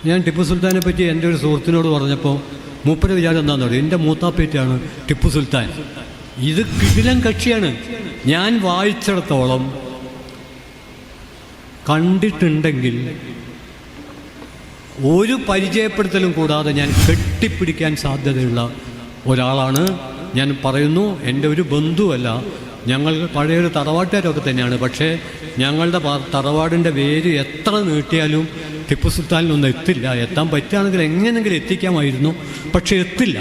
ഞാൻ ടിപ്പു സുൽത്താനെ പറ്റി എൻ്റെ ഒരു സുഹൃത്തിനോട് പറഞ്ഞപ്പോൾ മൂപ്പര് വിചാരം എന്താണെന്ന് പറയും, എൻ്റെ മൂത്താപ്പേറ്റാണ് ടിപ്പു സുൽത്താൻ. ഇത് കിടിലൻ കക്ഷിയാണ്. ഞാൻ വായിച്ചിടത്തോളം കണ്ടിട്ടുണ്ടെങ്കിൽ ഒരു പരിചയപ്പെടുത്തലും കൂടാതെ ഞാൻ കെട്ടിപ്പിടിക്കാൻ സാധ്യതയുള്ള ഒരാളാണ്. ഞാൻ പറയുന്നു, എൻ്റെ ഒരു ബന്ധുവല്ല, ഞങ്ങൾ പഴയൊരു തറവാട്ടുകാരൊക്കെ തന്നെയാണ്. പക്ഷേ ഞങ്ങളുടെ തറവാടിൻ്റെ വേര് എത്ര നീട്ടിയാലും ടിപ്പു സുൽത്താനിലൊന്നും എത്തില്ല. എത്താൻ പറ്റുകയാണെങ്കിൽ എങ്ങനെയെങ്കിലും എത്തിക്കാമായിരുന്നു, പക്ഷേ എത്തില്ല.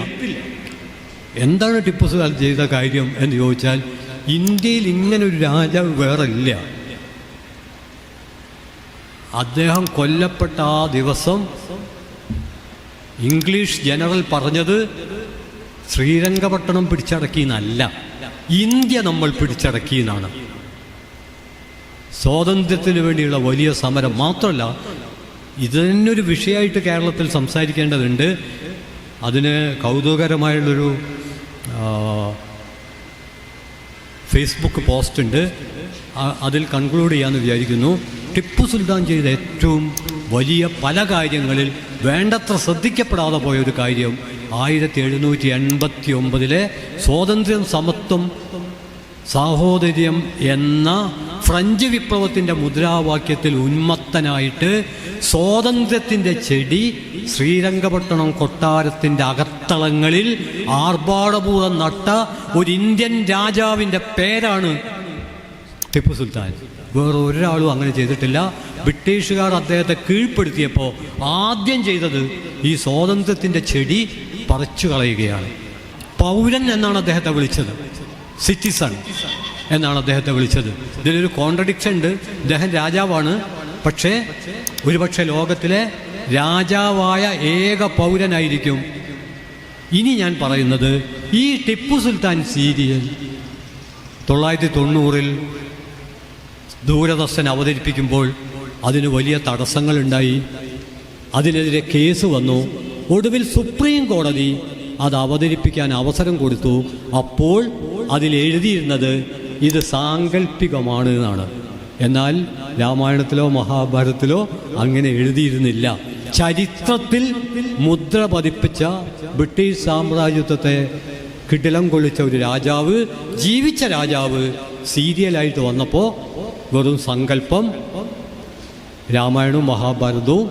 എന്താണ് ടിപ്പു സുൽത്താൻ ചെയ്ത കാര്യം എന്ന് ചോദിച്ചാൽ, ഇന്ത്യയിൽ ഇങ്ങനൊരു രാജാവ് വേറെ ഇല്ല. അദ്ദേഹം കൊല്ലപ്പെട്ട ആ ദിവസം ഇംഗ്ലീഷ് ജനറൽ പറഞ്ഞത് ശ്രീരംഗപട്ടണം പിടിച്ചടക്കിയെന്നല്ല, ഇന്ത്യ നമ്മൾ പിടിച്ചടക്കിയെന്നാണ്. സ്വാതന്ത്ര്യത്തിന് വേണ്ടിയുള്ള വലിയ സമരം മാത്രമല്ല, ഇതിനൊരു വിഷയമായിട്ട് കേരളത്തിൽ സംസാരിക്കേണ്ടതുണ്ട്. അതിന് കൗതുകകരമായുള്ളൊരു ഫേസ്ബുക്ക് പോസ്റ്റ് ഉണ്ട്, അതിൽ കൺക്ലൂഡ് ചെയ്യാമെന്ന് വിചാരിക്കുന്നു. ടിപ്പു സുൽത്താൻ ചെയ്ത ഏറ്റവും വലിയ പല കാര്യങ്ങളിൽ വേണ്ടത്ര ശ്രദ്ധിക്കപ്പെടാതെ പോയൊരു കാര്യം 1789 സ്വാതന്ത്ര്യം, സമത്വം, സാഹോദര്യം എന്ന ഫ്രഞ്ച് വിപ്ലവത്തിൻ്റെ മുദ്രാവാക്യത്തിൽ ഉന്മത്തനായിട്ട് സ്വാതന്ത്ര്യത്തിൻ്റെ ചെടി ശ്രീരംഗപട്ടണം കൊട്ടാരത്തിൻ്റെ അകത്തളങ്ങളിൽ ആർഭാടപൂർവ്വം നട്ട ഒരു ഇന്ത്യൻ രാജാവിൻ്റെ പേരാണ് ടിപ്പു സുൽത്താൻ. വേറെ ഒരാളും അങ്ങനെ ചെയ്തിട്ടില്ല. ബ്രിട്ടീഷുകാർ അദ്ദേഹത്തെ കീഴ്പ്പെടുത്തിയപ്പോൾ ആദ്യം ചെയ്തത് ഈ സ്വാതന്ത്ര്യത്തിൻ്റെ ചെടി പറിച്ചു കളയുകയാണ്. പൗരൻ എന്നാണ് അദ്ദേഹത്തെ വിളിച്ചത്, സിറ്റിസൺ എന്നാണ് അദ്ദേഹത്തെ വിളിച്ചത്. ഇതിലൊരു കോൺട്രഡിക്ഷൻ ഉണ്ട്. അദ്ദേഹം രാജാവാണ്, പക്ഷേ ഒരുപക്ഷെ ലോകത്തിലെ രാജാവായ ഏക പൗരനായിരിക്കും. ഇനി ഞാൻ പറയുന്നത്, ഈ ടിപ്പു സുൽത്താൻ സീരിയൽ 1990 ദൂരദർശൻ അവതരിപ്പിക്കുമ്പോൾ അതിന് വലിയ തടസ്സങ്ങളുണ്ടായി. അതിനെതിരെ കേസ് വന്നു. ഒടുവിൽ സുപ്രീം കോടതി അത് അവതരിപ്പിക്കാൻ അവസരം കൊടുത്തു. അപ്പോൾ അതിലെഴുതിയിരുന്നത് ഇത് സാങ്കല്പികമാണ് എന്നാണ്. എന്നാൽ രാമായണത്തിലോ മഹാഭാരതത്തിലോ അങ്ങനെ എഴുതിയിരുന്നില്ല. ചരിത്രത്തിൽ മുദ്ര പതിപ്പിച്ച ബ്രിട്ടീഷ് സാമ്രാജ്യത്വത്തെ കിടിലം കൊള്ളിച്ച ഒരു രാജാവ്, ജീവിച്ച രാജാവ് സീരിയലായിട്ട് വന്നപ്പോൾ വെറും സങ്കല്പം. രാമായണവും മഹാഭാരതവും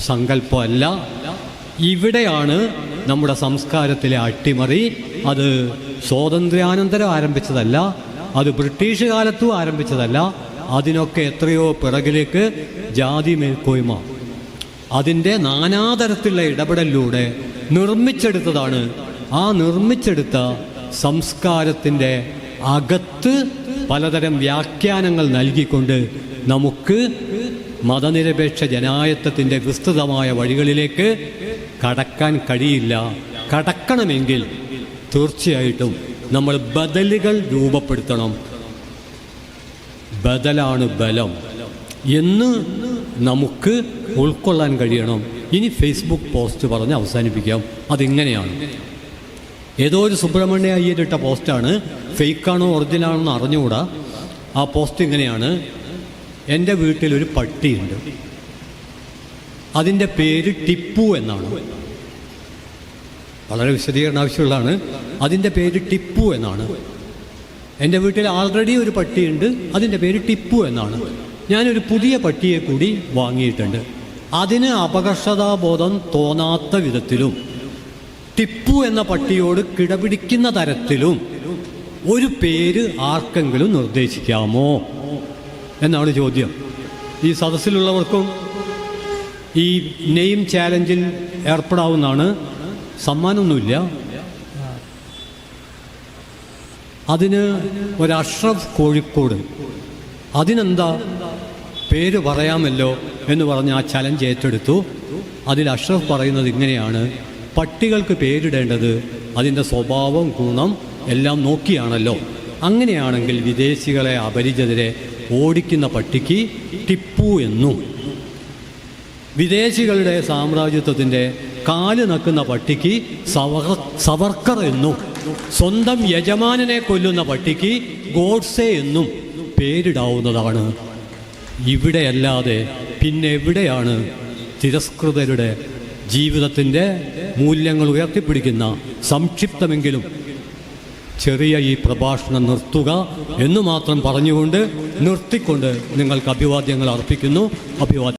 സങ്കല്പമല്ല. ഇവിടെയാണ് നമ്മുടെ സംസ്കാരത്തിലെ അട്ടിമറി. അത് സ്വാതന്ത്ര്യാനന്തരം ആരംഭിച്ചതല്ല, അത് ബ്രിട്ടീഷ് കാലത്തും ആരംഭിച്ചതല്ല. അതിനൊക്കെ എത്രയോ പിറകിലേക്ക് ജാതി മേൽക്കോയ്മ, അതിൻ്റെ നാനാതരത്തിലുള്ള ഇടപെടലിലൂടെ നിർമ്മിച്ചെടുത്തതാണ്. ആ നിർമ്മിച്ചെടുത്ത സംസ്കാരത്തിൻ്റെ അകത്ത് പലതരം വ്യാഖ്യാനങ്ങൾ നൽകിക്കൊണ്ട് നമുക്ക് മതനിരപേക്ഷ ജനായത്വത്തിൻ്റെ വിസ്തൃതമായ വഴികളിലേക്ക് കടക്കാൻ കഴിയില്ല. കടക്കണമെങ്കിൽ തീർച്ചയായിട്ടും നമ്മൾ ബദലുകൾ രൂപപ്പെടുത്തണം. ബദലാണ് ബലം എന്ന് നമുക്ക് ഉൾക്കൊള്ളാൻ കഴിയണം. ഇനി ഫേസ്ബുക്ക് പോസ്റ്റ് പറഞ്ഞ് അവസാനിപ്പിക്കാം. അതിങ്ങനെയാണ്. ഏതോ ഒരു സുബ്രഹ്മണ്യ അയ്യരിട്ട പോസ്റ്റാണ്. ഫേക്കാണോ ഒറിജിനലാണോ എന്ന് അറിഞ്ഞുകൂടാ. ആ പോസ്റ്റ് ഇങ്ങനെയാണ്: എൻ്റെ വീട്ടിലൊരു പട്ടിയുണ്ട്, അതിൻ്റെ പേര് ടിപ്പു എന്നാണ്. വളരെ വിശദീകരണം ആവശ്യമുള്ളതാണ്. അതിൻ്റെ പേര് ടിപ്പു എന്നാണ്. എൻ്റെ വീട്ടിൽ ആൾറെഡി ഒരു പട്ടിയുണ്ട്, അതിൻ്റെ പേര് ടിപ്പു എന്നാണ്. ഞാനൊരു പുതിയ പട്ടിയെ കൂടി വാങ്ങിയിട്ടുണ്ട്. അതിന് അപകർഷതാബോധം തോന്നാത്ത വിധത്തിലും ടിപ്പു എന്ന പട്ടിയോട് കിടപിടിക്കുന്ന തരത്തിലും ഒരു പേര് ആർക്കെങ്കിലും നിർദ്ദേശിക്കാമോ എന്നാണ് ചോദ്യം. ഈ സദസ്സിലുള്ളവർക്കും ഈ നെയിം ചാലഞ്ചിൽ ഏർപ്പെടാവുന്നതാണ്. സമ്മാനമൊന്നുമില്ല. അതിന് ഒരു അഷ്റഫ് കോഴിക്കോട്, അതിനെന്താ പേര് പറയാമല്ലോ എന്ന് പറഞ്ഞ് ആ ചലഞ്ച് ഏറ്റെടുത്തു. അതിൽ അഷ്റഫ് പറയുന്നത് ഇങ്ങനെയാണ്: പട്ടികൾക്ക് പേരിടേണ്ടത് അതിൻ്റെ സ്വഭാവം, ഗുണം എല്ലാം നോക്കിയാണല്ലോ. അങ്ങനെയാണെങ്കിൽ വിദേശികളെ, അപരിചിതരെ ഓടിക്കുന്ന പട്ടിക്ക് ടിപ്പു എന്നും, വിദേശികളുടെ സാമ്രാജ്യത്വത്തിൻ്റെ കാല് നക്കുന്ന പട്ടിക്ക് സവർക്കർ എന്നും, സ്വന്തം യജമാനനെ കൊല്ലുന്ന പട്ടിക്ക് ഗോഡ്സെ എന്നും പേരിടാവുന്നതാണ്. ഇവിടെയല്ലാതെ പിന്നെ എവിടെയാണ് തിരസ്കൃതരുടെ ജീവിതത്തിൻ്റെ മൂല്യങ്ങൾ ഉയർത്തിപ്പിടിക്കുന്ന സംക്ഷിപ്തമെങ്കിലും ചെറിയ ഈ പ്രഭാഷണം നിർത്തുക എന്ന് മാത്രം പറഞ്ഞുകൊണ്ട് നിർത്തിക്കൊണ്ട് നിങ്ങൾക്ക് അഭിവാദ്യങ്ങൾ അർപ്പിക്കുന്നു. അഭിവാദ്യം.